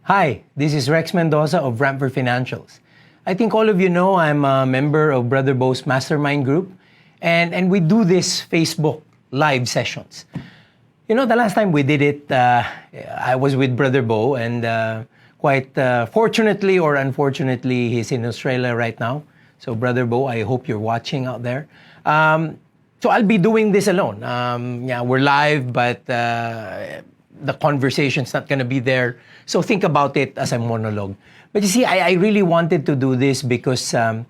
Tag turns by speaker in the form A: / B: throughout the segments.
A: Hi, this is Rex Mendoza of Ramper Financials. I think all of you know I'm a member of Brother Bo's Mastermind Group, and we do this Facebook live sessions. You know, the last time we did it, I was with Brother Bo, and quite fortunately or unfortunately, he's in Australia right now. So, Brother Bo, I hope you're watching out there. So I'll be doing this alone. Yeah, we're live, but the conversation's not going to be there. So think about it as a monologue. But you see, I really wanted to do this because I'm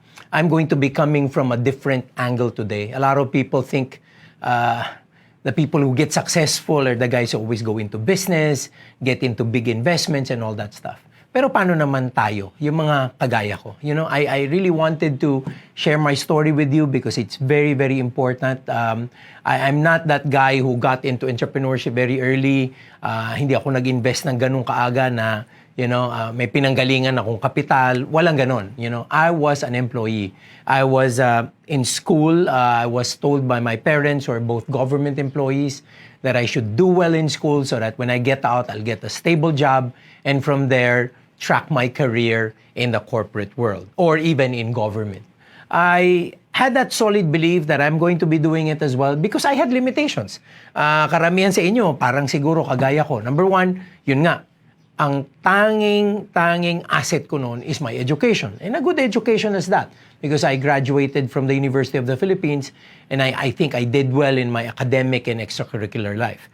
A: going to be coming from a different angle today. A lot of people think the people who get successful are the guys who always go into business, get into big investments and all that stuff. Pero paano naman tayo, yung mga kagaya ko? You know, I really wanted to share my story with you because it's very, very important. I'm not that guy who got into entrepreneurship very early. Hindi ako nag-invest ng ganung kaaga na, you know, may pinanggalingan akong kapital. Walang ganon. You know, I was an employee. I was in school. I was told by my parents, who are both government employees, that I should do well in school so that when I get out, I'll get a stable job. And from there, track my career in the corporate world or even in government. I had that solid belief that I'm going to be doing it as well because I had limitations. Karamihan sa inyo, parang siguro kagaya ko. Number one, yun nga, ang tanging asset ko noon is my education. And a good education is that because I graduated from the University of the Philippines and I think I did well in my academic and extracurricular life.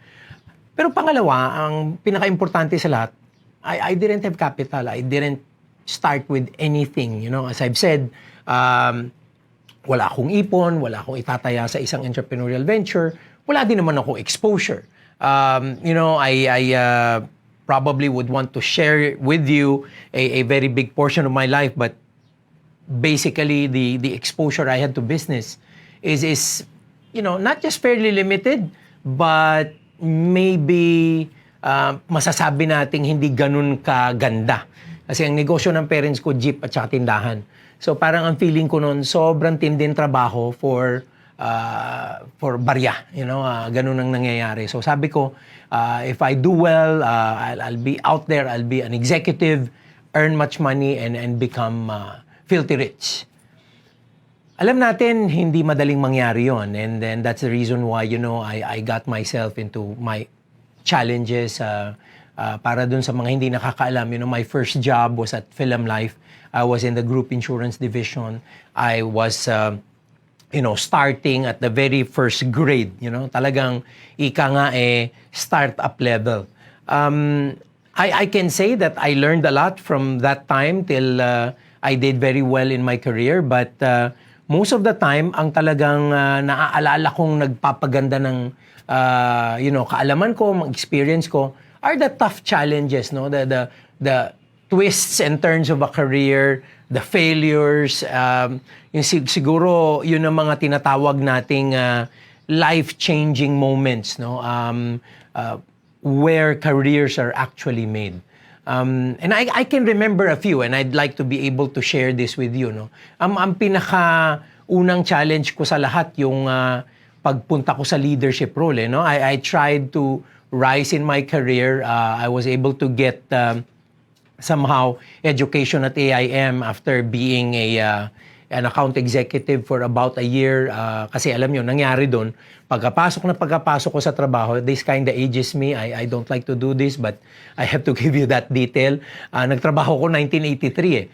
A: Pero pangalawa, ang pinaka-importante sa lahat, I didn't have capital. I didn't start with anything. You know, as I've said, wala akong ipon, wala akong itataya sa isang entrepreneurial venture, wala din naman akong exposure. You know, I probably would want to share with you a very big portion of my life, but basically the exposure I had to business is you know, not just fairly limited, but maybe masasabi nating hindi ganun kaganda. Kasi ang negosyo ng parents ko, jeep at saka tindahan. So parang ang feeling ko noon, sobrang tinding trabaho for barya. You know, ganun ang nangyayari. So sabi ko, if I do well, I'll be out there, I'll be an executive, earn much money, and become filthy rich. Alam natin, hindi madaling mangyari yon, and then that's the reason why, you know, I got myself into my challenges para dun sa mga hindi nakakaalam. You know, my first job was at Film Life. I was in the group insurance division. I was, you know, starting at the very first grade. You know, talagang ika nga start-up level. I can say that I learned a lot from that time till I did very well in my career. But most of the time, ang talagang naaalala kong nagpapaganda ng you know, kaalaman ko, experience ko, are the tough challenges, no? The twists and turns of a career, the failures, yung siguro yun ang mga tinatawag nating life-changing moments, no? Where careers are actually made. And I can remember a few, and I'd like to be able to share this with you, no? Ang pinaka-unang challenge ko sa lahat yung pagpunta ko sa leadership role, no? I tried to rise in my career. I was able to get somehow education at AIM after being an account executive for about a year. Kasi alam nyo, nangyari doon, pagkapasok ko sa trabaho, this kind of ages me. I don't like to do this, but I have to give you that detail. Nagtrabaho ko 1983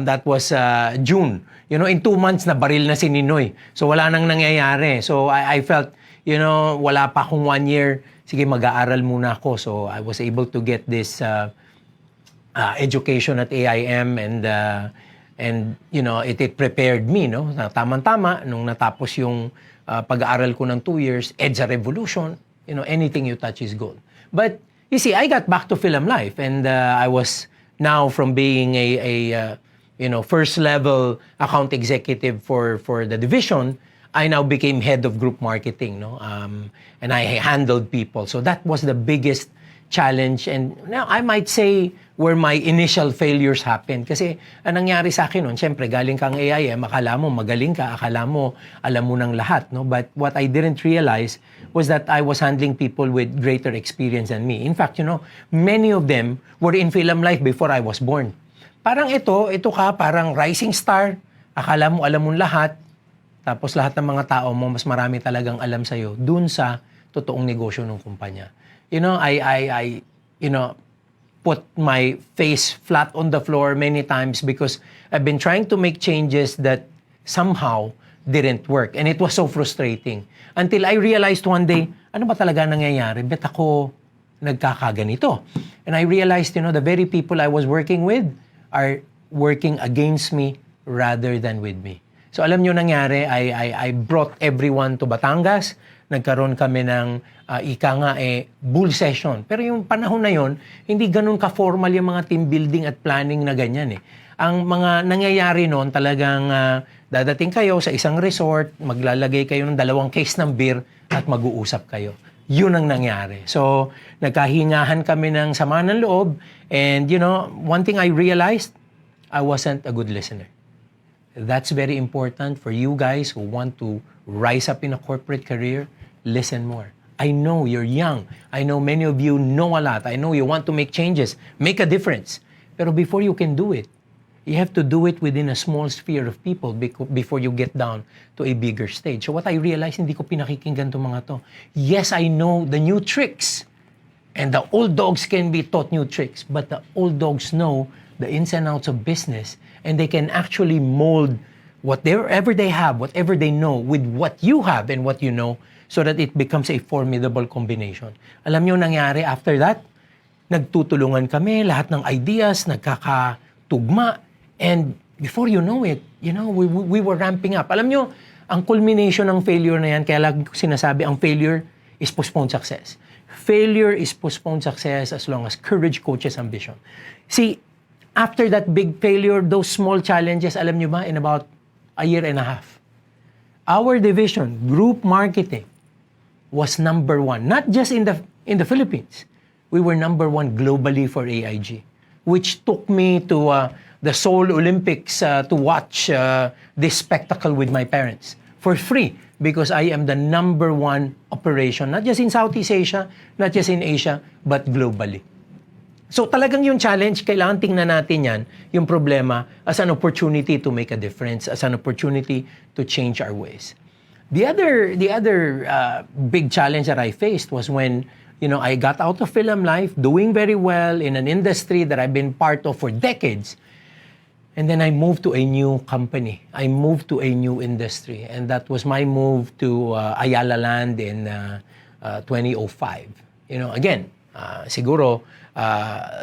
A: that was June. You know, in 2 months, nabaril na si Ninoy. So, wala nang nangyayari. So, I felt, you know, wala pa akong 1 year. Sige, mag-aaral muna ako. So, I was able to get this education at AIM and you know, it prepared me, no? Tamang-tama, nung natapos yung pag-aaral ko ng 2 years, EDSA Revolution, you know, anything you touch is gold. But, you see, I got back to Film Life, and I was now from being a you know, first level account executive for the division, I now became head of group marketing, no? And I handled people. So that was the biggest challenge. And now I might say where my initial failures happened. Kasi ang nangyari sa akin noon, syempre galing kang AIM, akala mo magaling ka, akala mo alam mo ng lahat, no? But what I didn't realize was that I was handling people with greater experience than me. In fact, many of them were in film life before I was born. Parang ito ka, parang rising star, akala mo alam mo lahat, tapos lahat ng mga tao mo, mas marami talagang alam sa'yo dun sa totoong negosyo ng kumpanya. I put my face flat on the floor many times because I've been trying to make changes that somehow didn't work. And it was so frustrating. Until I realized one day, ano ba talaga nangyayari? Bet ako nagkakaganito. And I realized, the very people I was working with are working against me rather than with me. So alam nyo nangyari, I brought everyone to Batangas. Nagkaroon kami ng bull session. Pero yung panahon na yon, hindi ganun ka-formal yung mga team building at planning na ganyan eh. Ang mga nangyayari noon talagang dadating kayo sa isang resort, maglalagay kayo ng 2 case ng beer at mag-uusap kayo. Yun ang nangyari. So, nagkahingahan kami ng sama ng loob. And one thing I realized, I wasn't a good listener. That's very important for you guys who want to rise up in a corporate career. Listen more. I know you're young. I know many of you know a lot. I know you want to make changes, make a difference. Pero before you can do it, you have to do it within a small sphere of people before you get down to a bigger stage. So what I realized, hindi ko pinakikinggan itong mga to. Yes, I know the new tricks. And the old dogs can be taught new tricks. But the old dogs know the ins and outs of business. And they can actually mold whatever they have, whatever they know, with what you have and what you know, so that it becomes a formidable combination. Alam niyo nangyari after that? Nagtutulungan kami, lahat ng ideas, nagkakatugma, and before you know it, we were ramping up. Alam niyo, ang culmination ng failure na yan, kaya lagi ko sinasabi, ang failure is postponed success. Failure is postponed success as long as courage coaches ambition. See, after that big failure, those small challenges, alam niyo ba, in about a year and a half, our division, group marketing, was number 1, not just in the Philippines. We were number 1 globally for AIG, which took me to the Seoul Olympics to watch this spectacle with my parents for free, because I am the number 1 operation, not just in Southeast Asia, not just in Asia, but globally. So talagang yung challenge, kailangan tingnan natin yan, yung problema, as an opportunity to make a difference, as an opportunity to change our ways. The other big challenge that I faced was when, I got out of film life, doing very well in an industry that I've been part of for decades. And then I moved to a new company. I moved to a new industry. And that was my move to Ayala Land in 2005. Again, siguro,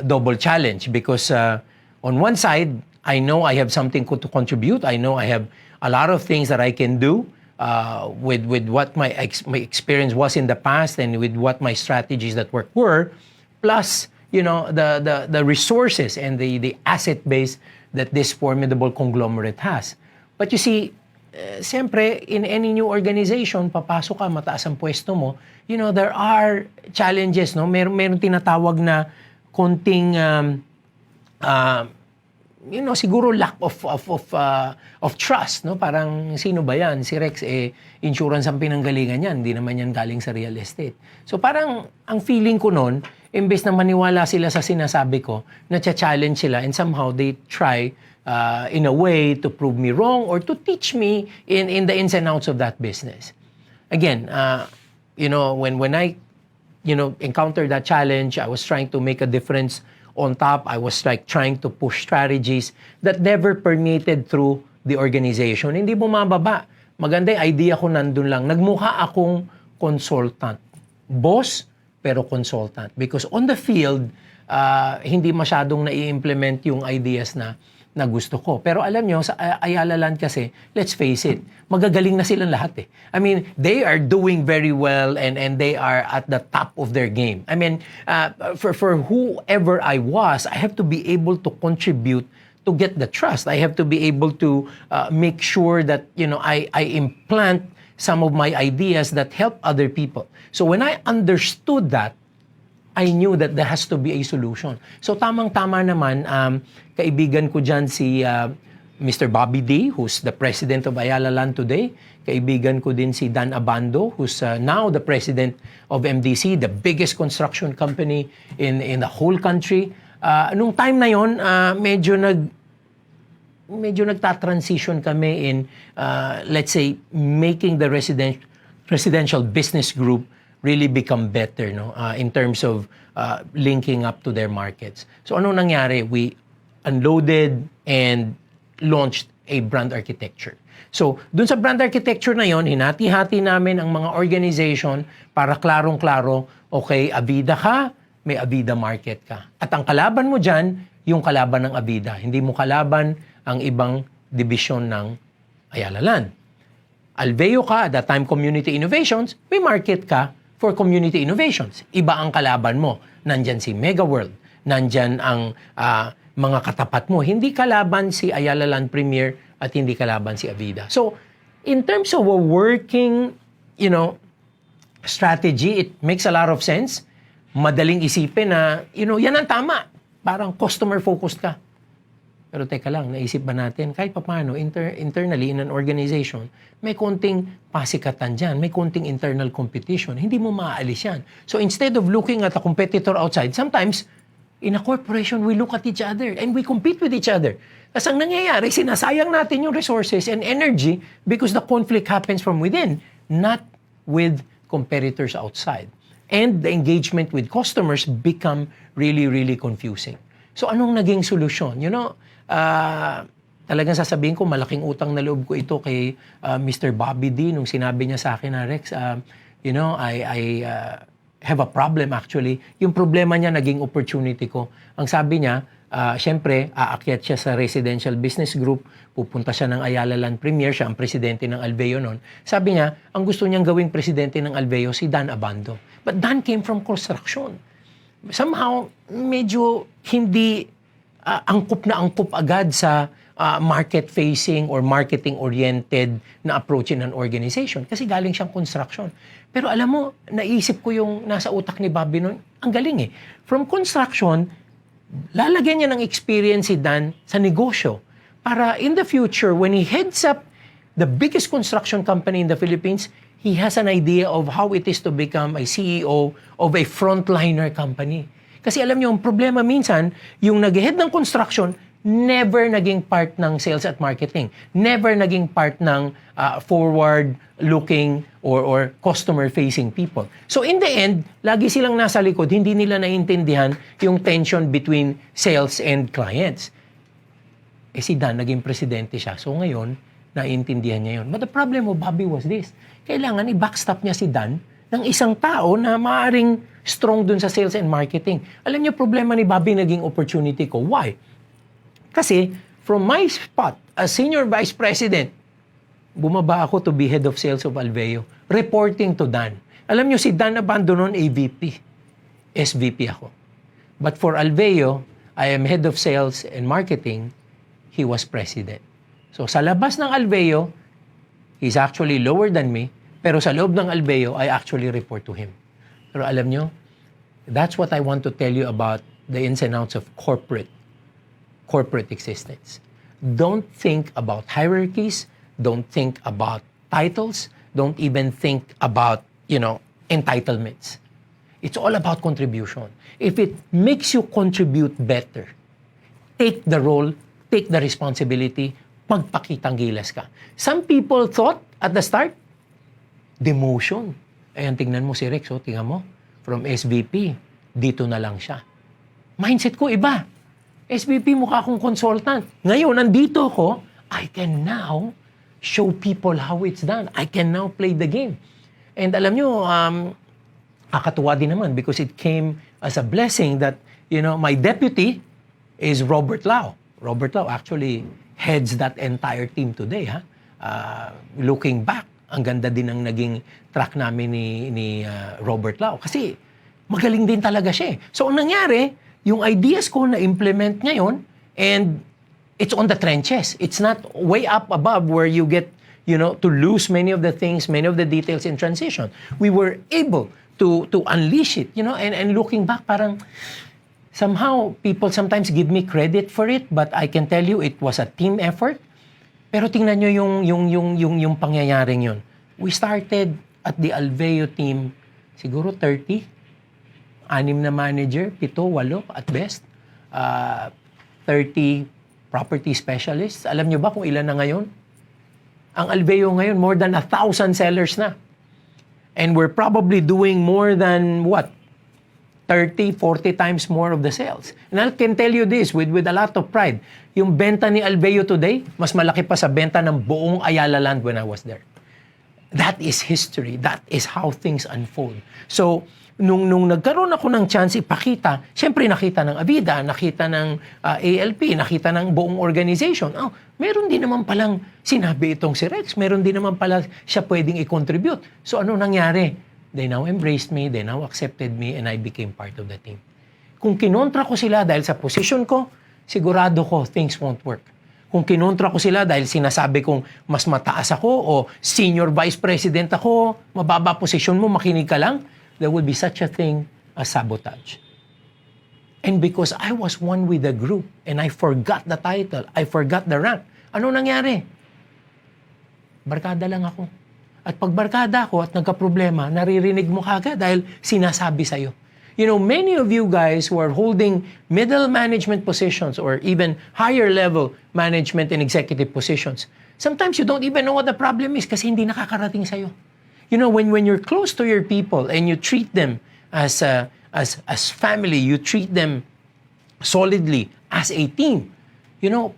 A: double challenge because on one side, I know I have something to contribute. I know I have a lot of things that I can do with what my experience was in the past and with what my strategies that were, plus the resources and the asset base that this formidable conglomerate has. But you see, siyempre, in any new organization, papasok ka, mataas ang pwesto mo, there are challenges, no? Meron tinatawag na konting siguro lack of trust, no? Parang sino ba yan? Si Rex insurance ang pinanggalingan niyan, hindi naman yan galing sa real estate. So parang ang feeling ko noon, imbes na maniwala sila sa sinasabi ko, na-challenge sila and somehow they try in a way to prove me wrong or to teach me in the ins and outs of that business. Again, when I encountered that challenge, I was trying to make a difference on top. I was trying to push strategies that never permeated through the organization. Hindi bumababa. Maganda yung idea ko nandun lang. Nagmukha akong consultant. Boss, pero consultant. Because on the field, hindi masyadong nai-implement yung ideas na gusto ko. Pero alam nyo, sa Ayala Land kasi, let's face it, magagaling na silang lahat eh. I mean, they are doing very well and they are at the top of their game. I mean, for whoever I was, I have to be able to contribute to get the trust. I have to be able to make sure that, I implant some of my ideas that help other people. So when I understood that, I knew that there has to be a solution. So tamang-tama naman, kaibigan ko dyan si Mr. Bobby D, who's the president of Ayala Land today. Kaibigan ko din si Dan Abando, who's now the president of MDC, the biggest construction company in the whole country. Nung time na yon, medyo nagta-transition kami in, let's say, making the residential business group really become better, no? In terms of linking up to their markets. So anong nangyari? We unloaded and launched a brand architecture. So, dun sa brand architecture na yon, hinati-hati namin ang mga organization para klarong-klaro, okay, Avida ka, may Avida market ka. At ang kalaban mo dyan, yung kalaban ng Avida. Hindi mo kalaban ang ibang division ng Ayala Land. Alveo ka, at that time Community Innovations, may market ka for Community Innovations. Iba ang kalaban mo. Nandyan si Mega World, nandyan ang mga katapat mo. Hindi kalaban si Ayala Land Premier at hindi kalaban si Avida. So, in terms of a working, strategy, it makes a lot of sense. Madaling isipin na, yan ang tama. Parang customer-focused ka. Pero teka lang, naisip ba natin, kahit paano, internally in an organization, may konting pasikatan dyan, may konting internal competition. Hindi mo maaalis yan. So, instead of looking at a competitor outside, sometimes, in a corporation, we look at each other and we compete with each other. Kasi ang nangyayari, sinasayang natin yung resources and energy because the conflict happens from within, not with competitors outside. And the engagement with customers become really, really confusing. So anong naging solusyon? Talagang sasabihin ko, malaking utang na loob ko ito kay Mr. Bobby D nung sinabi niya sa akin na, Rex, I have a problem actually. Yung problema niya naging opportunity ko. Ang sabi niya, syempre, aakyat siya sa residential business group, pupunta siya ng Ayala Land Premier, siya ang presidente ng Alveo noon. Sabi niya, ang gusto niyang gawing presidente ng Alveo si Dan Abando. But Dan came from construction. Somehow, medyo hindi angkop na angkop agad sa market-facing or marketing-oriented na approach in an organization kasi galing siyang construction. Pero alam mo, naisip ko yung nasa utak ni Bobby noon, ang galing eh. From construction, lalagyan niya ng experience si Dan sa negosyo para in the future, when he heads up the biggest construction company in the Philippines, he has an idea of how it is to become a CEO of a frontliner company. Kasi alam niyo, ang problema minsan, yung nag-head ng construction, never naging part ng sales at marketing. Never naging part ng forward-looking or customer-facing people. So in the end, lagi silang nasa likod, hindi nila naiintindihan yung tension between sales and clients. Si Dan, naging presidente siya. So ngayon, naiintindihan niya yun. But the problem of Bobby was this. Kailangan i-backstop niya si Dan ng isang tao na maaaring strong dun sa sales and marketing. Alam niyo, problema ni Bobby naging opportunity ko. Why? Kasi, from my spot as Senior Vice President, bumaba ako to be Head of Sales of Alveo, reporting to Dan. Alam niyo, si Dan Abando noon, AVP. SVP ako. But for Alveo, I am Head of Sales and Marketing. He was President. So, sa labas ng Alveo, he's actually lower than me, pero sa loob ng Alveo, I actually report to him. Pero alam niyo, that's what I want to tell you about the ins and outs of corporate existence. Don't think about hierarchies. Don't think about titles. Don't even think about, entitlements. It's all about contribution. If it makes you contribute better, take the role, take the responsibility, magpakitang gilas ka. Some people thought at the start, demotion. Ayan, tingnan mo si Rex, tingnan mo. From SVP, dito na lang siya. Mindset ko iba. SVP, mukha akong consultant. Ngayon, nandito ako, I can now show people how it's done. I can now play the game. And alam nyo, akatuwa din naman because it came as a blessing that, my deputy is Robert Lau. Robert Lau actually heads that entire team today. Looking back, ang ganda din ng naging track namin ni Robert Lau. Kasi magaling din talaga siya. So, ang nangyari, yung ideas ko na implement ngayon, and it's on the trenches. It's not way up above where you get, to lose many of the things, many of the details in transition. We were able to unleash it, and looking back, parang somehow people sometimes give me credit for it, but I can tell you it was a team effort. Pero tingnan nyo yung pangyayaring yun. We started at the Alveo team, siguro 30, 6 na manager, 7, 8 at best, 30 property specialists. Alam nyo ba kung ilan na ngayon? Ang Alveo ngayon, more than 1,000 sellers na. And we're probably doing more than, 30, 40 times more of the sales. And I can tell you this with a lot of pride. Yung benta ni Alveo today, mas malaki pa sa benta ng buong Ayala Land when I was there. That is history. That is how things unfold. So, nung nagkaroon ako ng chance ipakita, syempre nakita ng Avida, nakita ng ALP, nakita ng buong organization. Meron din naman palang sinabi itong si Rex. Meron din naman pala siya pwedeng i-contribute. So, ano nangyari? They now embraced me, they now accepted me, and I became part of the team. Kung kinontra ko sila dahil sa position ko, sigurado ko things won't work. Kung kinontra ko sila dahil sinasabi kong mas mataas ako o senior vice president ako, mababa posisyon mo, makinig ka lang, there will be such a thing as sabotage. And because I was one with the group and I forgot the title, I forgot the rank, ano nangyari? Barkada lang ako. At pag barkada ako at nagka-problema, naririnig mo kagad dahil sinasabi sa'yo. Many of you guys who are holding middle management positions or even higher level management and executive positions, sometimes you don't even know what the problem is kasi hindi nakakarating sa'yo. When you're close to your people and you treat them as family, you treat them solidly as a team,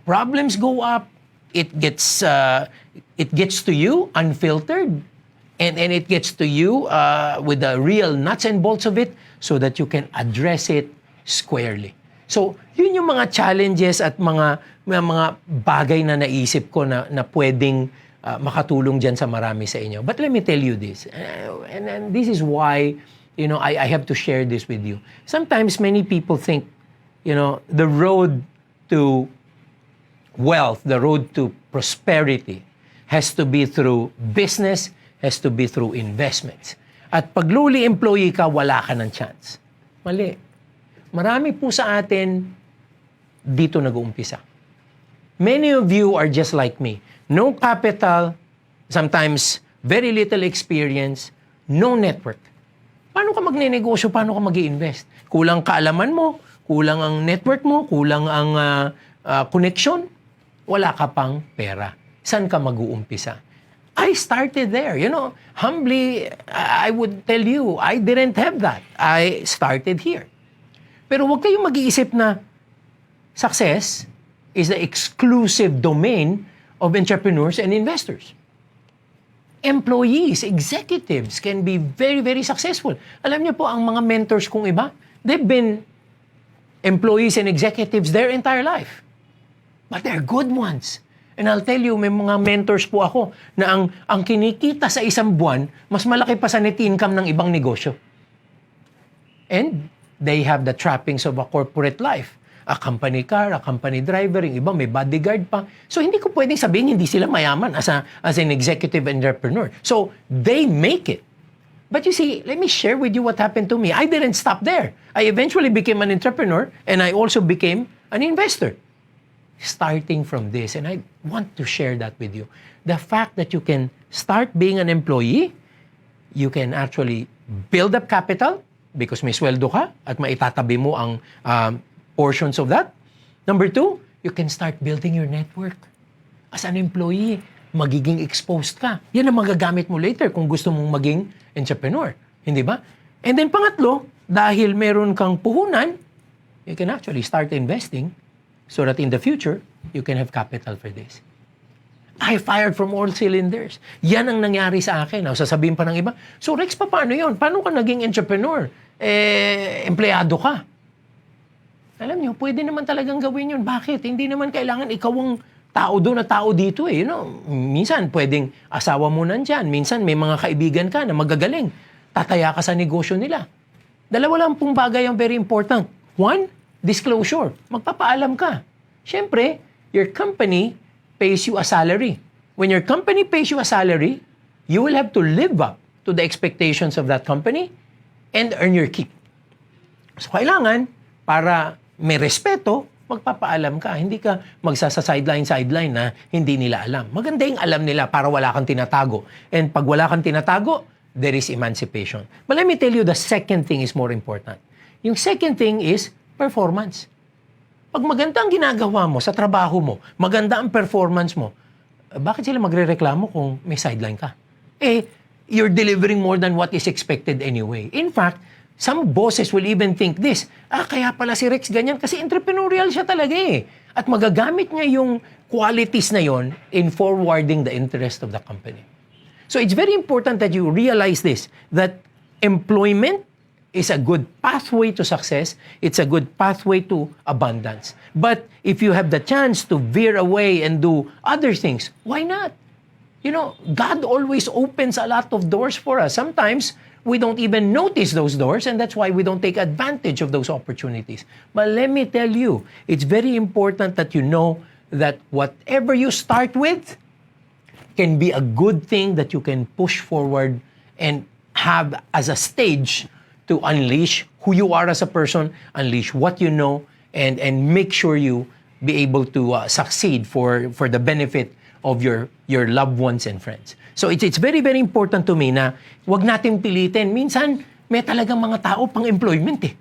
A: problems go up, it gets to you unfiltered, and it gets to you with the real nuts and bolts of it so that you can address it squarely. So, yun yung mga challenges at mga bagay na naisip ko na pwedeng makatulong dyan sa marami sa inyo. But let me tell you this, and this is why, I have to share this with you. Sometimes many people think, the road to wealth, the road to prosperity has to be through business, has to be through investments. At pag lowly employee ka, wala ka ng chance. Mali. Marami po sa atin dito nag-uumpisa. Many of you are just like me. No capital, sometimes very little experience, no network. Paano ka magne-negosyo? Paano ka mag-i-invest? Kulang kaalaman mo, kulang ang network mo, kulang ang connection, wala ka pang pera. Saan ka mag-uumpisa? I started there. Humbly, I would tell you, I didn't have that. I started here. Pero huwag kayong mag-iisip na success is the exclusive domain of entrepreneurs and investors. Employees, executives can be very, very successful. Alam niyo po, ang mga mentors kong iba, they've been employees and executives their entire life. But they're good ones. And I'll tell you, may mga mentors po ako na ang kinikita sa isang buwan, mas malaki pa sa net income ng ibang negosyo. And they have the trappings of a corporate life. A company car, a company driver, yung iba may bodyguard pa. So hindi ko pwedeng sabihin hindi sila mayaman as an executive entrepreneur. So they make it. But you see, let me share with you what happened to me. I didn't stop there. I eventually became an entrepreneur and I also became an investor. Starting from this, and I want to share that with you. The fact that you can start being an employee, you can actually build up capital because may sweldo ka at maitatabi mo ang portions of that. Number 2, you can start building your network. As an employee, magiging exposed ka. Yan ang magagamit mo later kung gusto mong maging entrepreneur. Hindi ba? And then pangatlo, dahil meron kang puhunan, you can actually start investing so that in the future, you can have capital for this. I fired from all cylinders. Yan ang nangyari sa akin. Sasabihin pa ng iba, so Rex, paano yun? Paano ka naging entrepreneur? Empleyado ka. Alam nyo, pwede naman talagang gawin yun. Bakit? Hindi naman kailangan ikaw ang tao doon at tao dito eh. Minsan, pwedeng asawa mo nandyan. Minsan, may mga kaibigan ka na magagaling. Tataya ka sa negosyo nila. Dalawa lang pong bagay ang very important. One, disclosure. Magpapaalam ka. Siyempre, your company pays you a salary. When your company pays you a salary, you will have to live up to the expectations of that company and earn your keep. So kailangan, para may respeto, magpapaalam ka. Hindi ka magsasa-sideline na hindi nila alam. Maganda yung alam nila para wala kang tinatago. And pag wala kang tinatago, there is emancipation. But let me tell you, the second thing is more important. Yung second thing is performance. Pag maganda ang ginagawa mo sa trabaho mo, maganda ang performance mo, bakit sila magrereklamo kung may sideline ka? You're delivering more than what is expected anyway. In fact, some bosses will even think this, kaya pala si Rex ganyan kasi entrepreneurial siya talaga eh. At magagamit niya yung qualities na yon in forwarding the interest of the company. So it's very important that you realize this, that employment is a good pathway to success. It's a good pathway to abundance. But if you have the chance to veer away and do other things, why not? You know, God always opens a lot of doors for us. Sometimes we don't even notice those doors, and that's why we don't take advantage of those opportunities. But let me tell you, it's very important that you know that whatever you start with can be a good thing that you can push forward and have as a stage to unleash who you are as a person, unleash what you know, and make sure you be able to succeed for the benefit of your loved ones and friends. So it's very, very important to me na wag natin pilitin. Minsan, may talagang mga tao pang employment eh.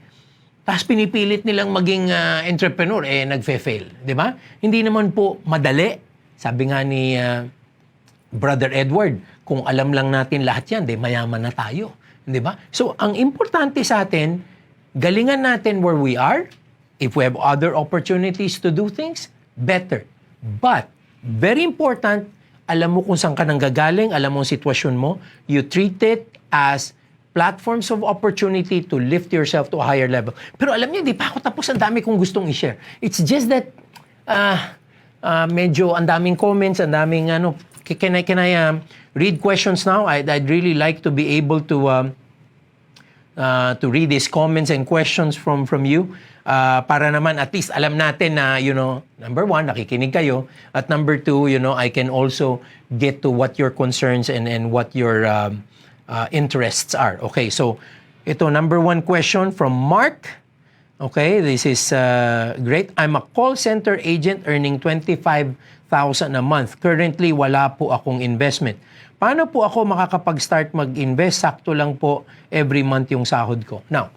A: Tapos pinipilit nilang maging entrepreneur, nagfe-fail. Di ba? Hindi naman po madali. Sabi nga ni Brother Edward, kung alam lang natin lahat yan, mayaman na tayo. Di ba? So, ang importante sa atin, galingan natin where we are. If we have other opportunities to do things, better. But, very important, alam mo kung saan ka nanggagaling, alam mo ang sitwasyon mo, you treat it as platforms of opportunity to lift yourself to a higher level. Pero alam niyo, di pa ako tapos, ang dami kong gustong i-share. It's just that, medyo ang daming comments, ang daming can I read questions now? I'd really like to be able to read these comments and questions from you para naman at least alam natin na, number one, nakikinig kayo, at number two, I can also get to what your concerns and what your interests are. Okay, so ito, number one question from Mark. Okay, this is great. I'm a call center agent earning 25,000 a month. Currently, wala po akong investment. Paano po ako makakapag-start mag-invest? Sakto lang po every month yung sahod ko. Now,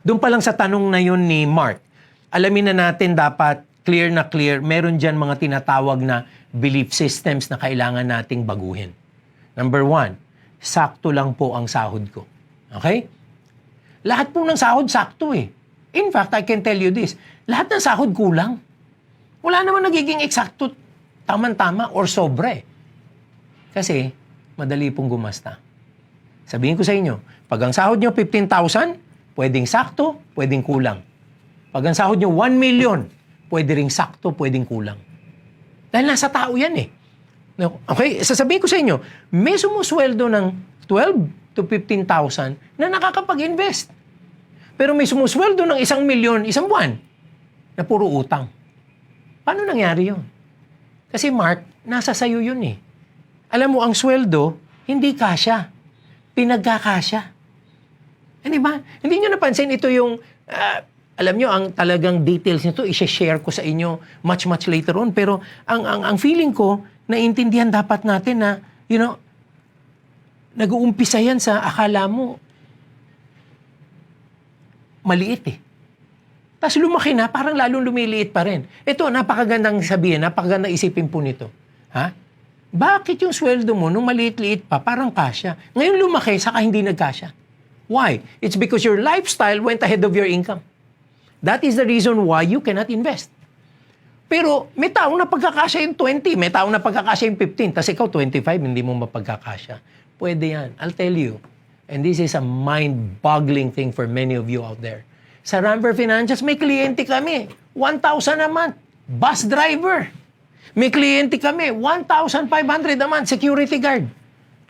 A: doon pa lang sa tanong na yun ni Mark, alamin na natin dapat clear na clear, meron dyan mga tinatawag na belief systems na kailangan nating baguhin. Number one, sakto lang po ang sahod ko. Okay? Lahat po ng sahod sakto eh. In fact, I can tell you this, lahat ng sahod kulang. Wala naman nagiging eksakto, tama-tama, or sobra eh. Kasi, madali pong gumasta. Sabihin ko sa inyo, pag ang sahod nyo 15,000, pwedeng sakto, pwedeng kulang. Pag ang sahod nyo 1 million, pwede ring sakto, pwedeng kulang. Dahil nasa tao yan eh. Okay, sasabihin ko sa inyo, may sumusweldo ng 12 to 15,000 na nakakapag-invest. Pero may sumusweldo ng 1 million, isang buwan, na puro utang. Paano nangyari yun? Kasi Mark, nasa sayo yun eh. Alam mo, ang sweldo, hindi kasya. Pinagkakasya. Di ba? Hindi nyo napansin, ito yung, alam nyo, ang talagang details nito, i-share ko sa inyo much later on. Pero ang feeling ko, naiintindihan dapat natin na, nag-uumpisa yan sa akala mo, maliit eh. Tapos lumaki na, parang lalong lumiliit pa rin. Ito, napakagandang sabihin, napakagandang isipin po nito. Ha? Bakit yung sweldo mo, nung maliit-liit pa, parang kasya? Ngayon lumaki, saka hindi nagkasya. Why? It's because your lifestyle went ahead of your income. That is the reason why you cannot invest. Pero may taong napagkakasya yung 20, may taong napagkakasya yung 15, tapos ikaw 25, hindi mo mapagkakasya. Pwede yan. I'll tell you. And this is a mind-boggling thing for many of you out there. Sa Ramper Financials, may kliyente kami, 1,000 a month, bus driver. May kliyente kami, 1,500 a month, security guard.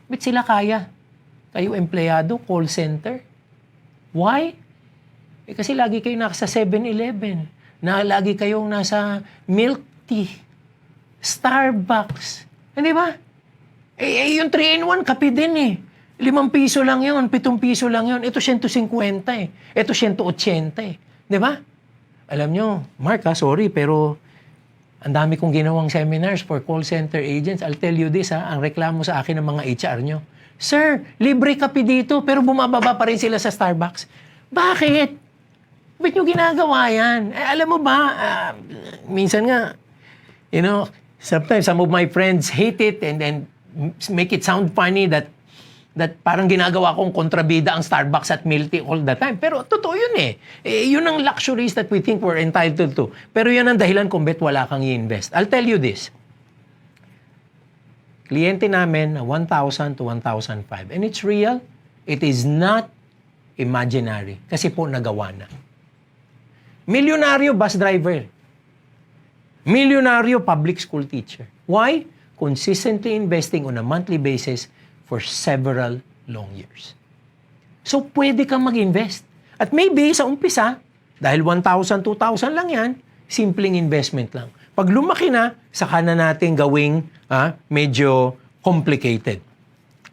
A: Ba't sila kaya? Kayo empleyado, call center. Why? Kasi lagi kayo nasa 7-Eleven, lagi kayong nasa milk tea, Starbucks. Hindi ba? Yung 3-in-1, kape din eh. ₱5 lang yun, ₱7 lang yun. Ito 150 eh. Ito 180 eh. Di ba? Alam nyo, Mark sorry, pero ang dami kong ginawang seminars for call center agents. I'll tell you this ang reklamo sa akin ng mga HR nyo. Sir, libre kape dito, pero bumababa pa rin sila sa Starbucks. Bakit? Ba't nyo ginagawa yan? Alam mo ba, minsan nga, sometimes some of my friends hate it and then make it sound funny that parang ginagawa kong kontrabida ang Starbucks at milk tea all the time. Pero totoo yun eh. Yun ang luxuries that we think we're entitled to. Pero yun ang dahilan kung ba't wala kang i-invest. I'll tell you this. Kliyente namin na 1,000 to 1,005. And it's real. It is not imaginary. Kasi po nagawa na. Milyonaryo bus driver. Milyonaryo public school teacher. Why? Consistently investing on a monthly basis for several long years. So, pwede kang mag-invest. At maybe, sa umpisa, dahil 1,000, 2,000 lang yan, simpleng investment lang. Pag lumaki na, saka na natin gawing medyo complicated.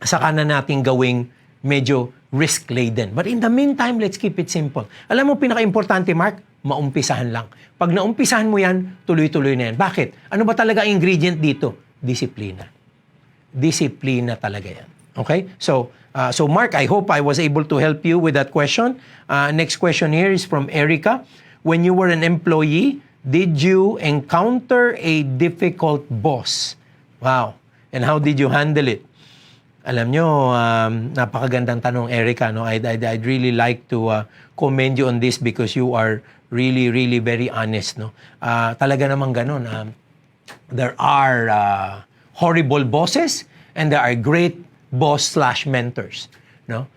A: Saka na natin gawing medyo risk-laden. But in the meantime, let's keep it simple. Alam mo, pinaka-importante, Mark, maumpisahan lang. Pag naumpisahan mo yan, tuloy-tuloy na yan. Bakit? Ano ba talaga ang ingredient dito? Disiplina. Disiplina talaga yan. Okay? So Mark, I hope I was able to help you with that question. Next question here is from Erica. When you were an employee, did you encounter a difficult boss? Wow. And how did you handle it? Alam nyo, napakagandang tanong, Erica. No? I'd really like to commend you on this because you are really, really very honest. No? Talaga namang ganun. There are horrible bosses and there are great boss/mentors. No?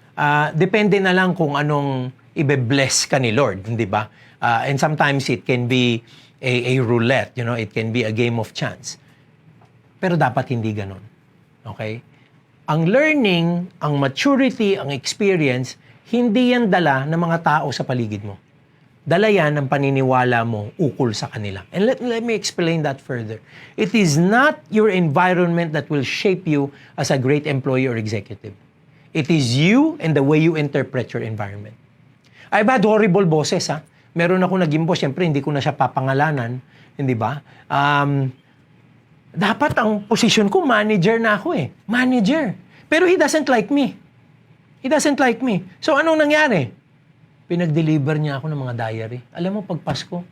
A: Depende na lang kung anong ibe-bless ka ni Lord, di ba? And sometimes it can be a roulette, it can be a game of chance. Pero dapat hindi ganun. Okay? Ang learning, ang maturity, ang experience, hindi yan dala ng mga tao sa paligid mo. Dala yan ng paniniwala mo ukol sa kanila. And let me explain that further. It is not your environment that will shape you as a great employee or executive. It is you and the way you interpret your environment. I've had horrible bosses, Meron ako naging boss, siyempre hindi ko na siya papangalanan, hindi ba? Dapat ang position ko, manager na ako eh. Manager. Pero he doesn't like me. He doesn't like me. So anong nangyari? Pinag-deliver niya ako ng mga diary. Alam mo, pag Pasko,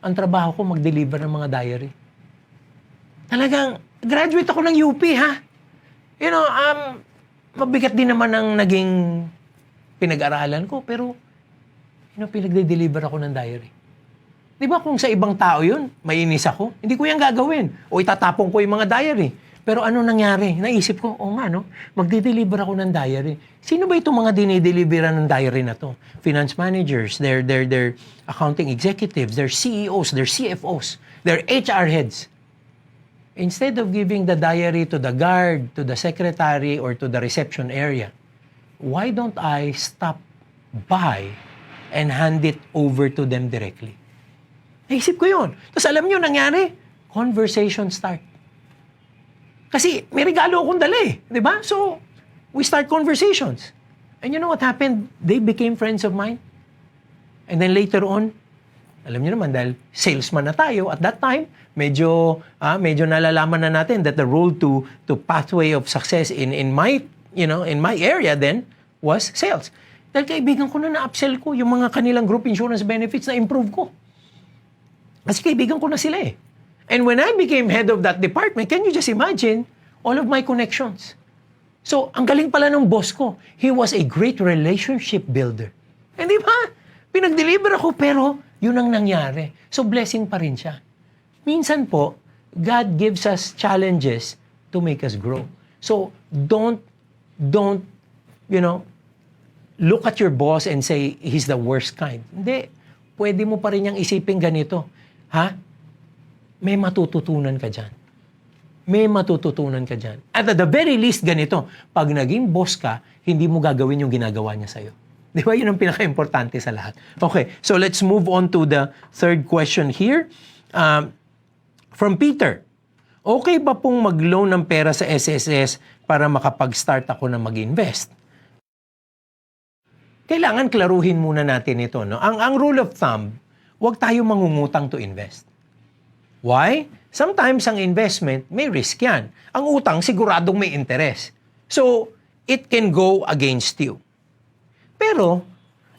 A: ang trabaho ko mag-deliver ng mga diary. Talagang, graduate ako ng UP, mabigat din naman ang naging pinag-aralan ko, pero, pinag-deliver ako ng diary. Di ba kung sa ibang tao yun, mainis ako, hindi ko yan gagawin. O itatapon ko yung mga diary. Pero ano nangyari? Naisip ko, magdi-deliver ako ng diary. Sino ba itong mga dinideliveran ng diary na to? Finance managers, their accounting executives, their CEOs, their CFOs, their HR heads. Instead of giving the diary to the guard, to the secretary, or to the reception area, why don't I stop by and hand it over to them directly? Naisip ko yun. Tapos alam nyo, nangyari, conversation start. Kasi may regalo akong dala di ba? So, we start conversations. And you know what happened? They became friends of mine. And then later on, alam nyo naman, dahil salesman na tayo, at that time, medyo nalalaman na natin that the road to pathway of success in my area then was sales. Dahil kaibigan ko na-upsell ko yung mga kanilang group insurance benefits na improve ko. Kasi kaibigan ko na sila And when I became head of that department, can you just imagine all of my connections? So, ang galing pala ng boss ko. He was a great relationship builder. And di ba? Pinag-deliver ako, pero yun ang nangyari. So, blessing pa rin siya. Minsan po, God gives us challenges to make us grow. So, don't, look at your boss and say, he's the worst kind. Hindi. Pwede mo pa rin niyang isipin ganito. May matututunan ka dyan. May matututunan ka dyan. At the very least, ganito, pag naging boss ka, hindi mo gagawin yung ginagawa niya sa'yo. Di ba? Yun ang pinaka-importante sa lahat. Okay, so let's move on to the third question here. From Peter, okay ba pong mag-loan ng pera sa SSS para makapag-start ako na mag-invest? kailangan klaruhin muna natin ito. No? Ang rule of thumb, huwag tayo mangungutang to invest. Why? Sometimes ang investment, may risk yan. Ang utang, siguradong may interest. So, it can go against you. Pero,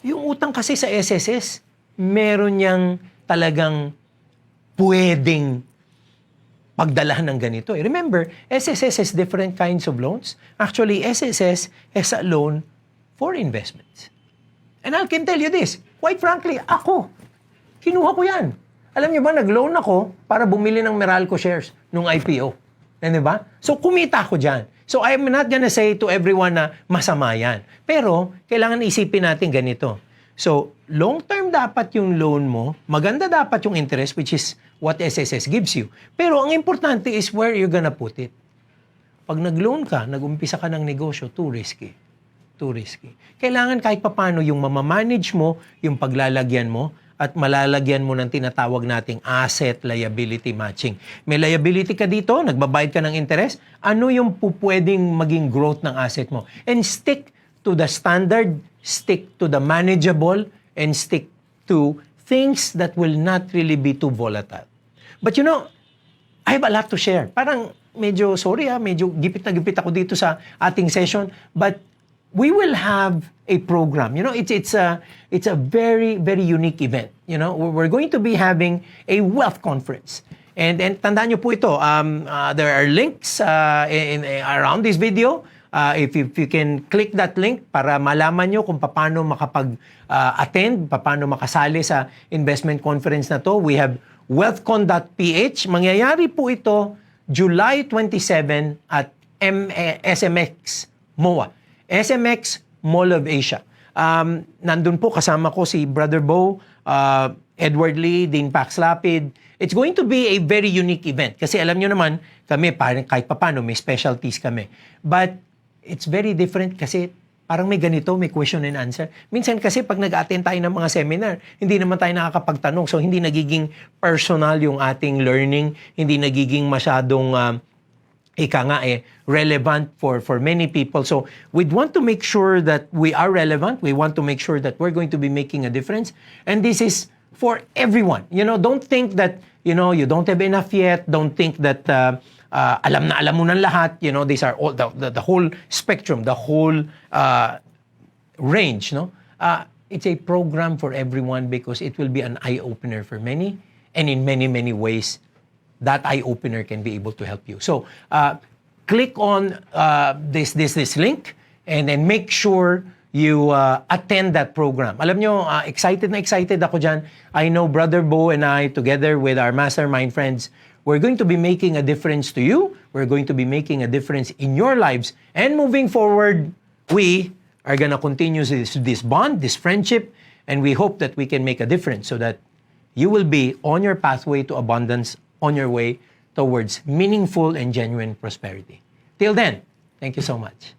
A: yung utang kasi sa SSS, meron niyang talagang pwedeng pagdalahan ng ganito. Remember, SSS has different kinds of loans. Actually, SSS has a loan for investments. And I can tell you this, quite frankly, ako, kinuha ko yan. Alam niyo ba, nag-loan ako para bumili ng Meralco shares nung IPO. Di ba? So, kumita ako dyan. So, I'm not gonna say to everyone na masama yan. Pero, kailangan isipin natin ganito. So, long-term dapat yung loan mo, maganda dapat yung interest, which is what SSS gives you. Pero, ang importante is where you're gonna put it. Pag nag-loan ka, nag-umpisa ka ng negosyo, too risky. Too risky. Kailangan kahit papano yung mamamanage mo, yung paglalagyan mo, at malalagyan mo ng tinatawag nating asset liability matching. May liability ka dito, nagbabayad ka ng interest, ano yung pwedeng maging growth ng asset mo? And stick to the standard, stick to the manageable, and stick to things that will not really be too volatile. But you know, I have a lot to share. Parang medyo, sorry medyo gipit na gipit ako dito sa ating session, but we will have a program. You know, it's a very, very unique event. You know, we're going to be having a wealth conference. And tandaan niyo po ito, there are links around this video. If you can click that link para malaman nyo kung paano makapag-attend, paano makasali sa investment conference na to. We have wealthcon.ph. Mangyayari po ito July 27 at SMX MOA. SMX Mall of Asia. Nandun po kasama ko si Brother Bo, Edward Lee, Dean Pax Lapid. It's going to be a very unique event. Kasi alam nyo naman, kami kahit papano may specialties kami. But it's very different kasi parang may ganito, may question and answer. Minsan kasi pag nag-attend tayo ng mga seminar, hindi naman tayo nakakapagtanong. So hindi nagiging personal yung ating learning, hindi nagiging masyadong relevant for many people. So we'd want to make sure that we are relevant. We want to make sure that we're going to be making a difference. And this is for everyone. You know, don't think that, you know, you don't have enough yet. Don't think that alam mo ng lahat. You know, these are all the whole spectrum, the whole range. No, it's a program for everyone because it will be an eye-opener for many, and in many, many ways, that eye-opener can be able to help you. So, click on this link and then make sure you attend that program. Alam nyo, excited na excited ako dyan. I know Brother Bo and I, together with our mastermind friends, we're going to be making a difference to you. We're going to be making a difference in your lives. And moving forward, we are gonna continue this bond, this friendship, and we hope that we can make a difference so that you will be on your pathway to abundance, on your way towards meaningful and genuine prosperity. Till then, thank you so much.